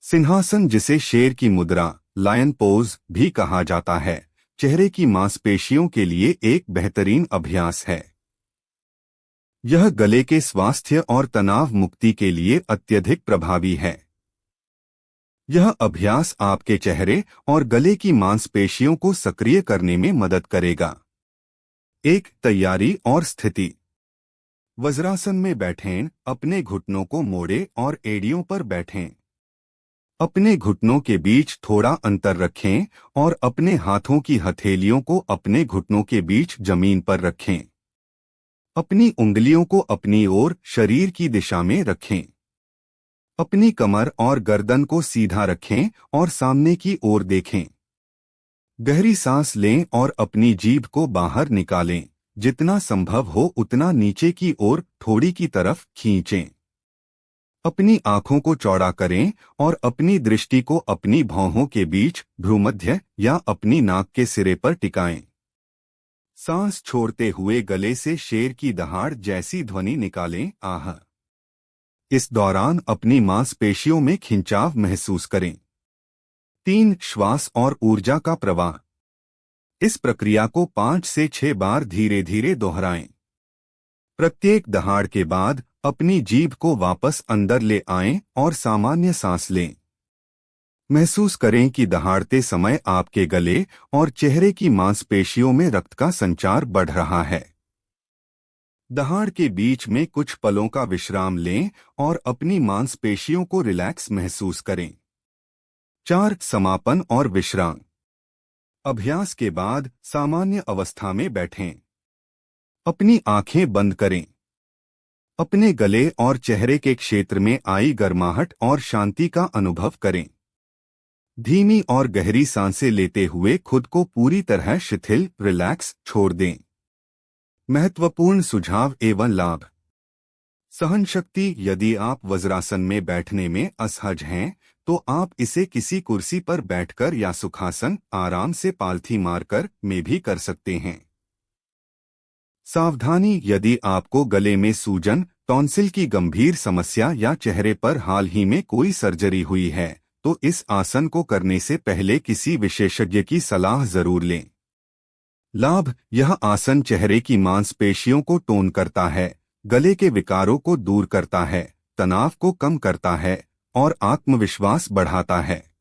सिंहासन, जिसे शेर की मुद्रा लायन पोज भी कहा जाता है, चेहरे की मांसपेशियों के लिए एक बेहतरीन अभ्यास है। यह गले के स्वास्थ्य और तनाव मुक्ति के लिए अत्यधिक प्रभावी है। यह अभ्यास आपके चेहरे और गले की मांसपेशियों को सक्रिय करने में मदद करेगा। एक तैयारी और स्थिति। वज्रासन में बैठें, अपने घुटनों को मोड़ें और एड़ियों पर बैठें। अपने घुटनों के बीच थोड़ा अंतर रखें और अपने हाथों की हथेलियों को अपने घुटनों के बीच जमीन पर रखें। अपनी उंगलियों को अपनी ओर शरीर की दिशा में रखें। अपनी कमर और गर्दन को सीधा रखें और सामने की ओर देखें। गहरी सांस लें और अपनी जीभ को बाहर निकालें। जितना संभव हो उतना नीचे की ओर थोड़ी की तरफ खींचें। अपनी आंखों को चौड़ा करें और अपनी दृष्टि को अपनी भौहों के बीच, भ्रूमध्य या अपनी नाक के सिरे पर टिकाएं। सांस छोड़ते हुए गले से शेर की दहाड़ जैसी ध्वनि निकालें, आह। इस दौरान अपनी मांसपेशियों में खिंचाव महसूस करें। 3. श्वास और ऊर्जा का प्रवाह। इस प्रक्रिया को 5 से 6 बार धीरे धीरे दोहराएं। प्रत्येक दहाड़ के बाद अपनी जीभ को वापस अंदर ले आएं और सामान्य सांस लें। महसूस करें कि दहाड़ते समय आपके गले और चेहरे की मांसपेशियों में रक्त का संचार बढ़ रहा है। दहाड़ के बीच में कुछ पलों का विश्राम लें और अपनी मांसपेशियों को रिलैक्स महसूस करें। 4. समापन और विश्राम। अभ्यास के बाद सामान्य अवस्था में बैठें। अपनी आंखें बंद करें। अपने गले और चेहरे के क्षेत्र में आई गर्माहट और शांति का अनुभव करें। धीमी और गहरी सांसें लेते हुए खुद को पूरी तरह शिथिल रिलैक्स छोड़ दें। महत्वपूर्ण सुझाव एवं लाभ। सहनशक्ति। यदि आप वज्रासन में बैठने में असहज हैं तो आप इसे किसी कुर्सी पर बैठकर या सुखासन, आराम से पालथी मारकर में भी कर सकते हैं। सावधानी। यदि आपको गले में सूजन, टॉन्सिल की गंभीर समस्या या चेहरे पर हाल ही में कोई सर्जरी हुई है तो इस आसन को करने से पहले किसी विशेषज्ञ की सलाह जरूर लें। लाभ। यह आसन चेहरे की मांसपेशियों को टोन करता है, गले के विकारों को दूर करता है, तनाव को कम करता है और आत्मविश्वास बढ़ाता है।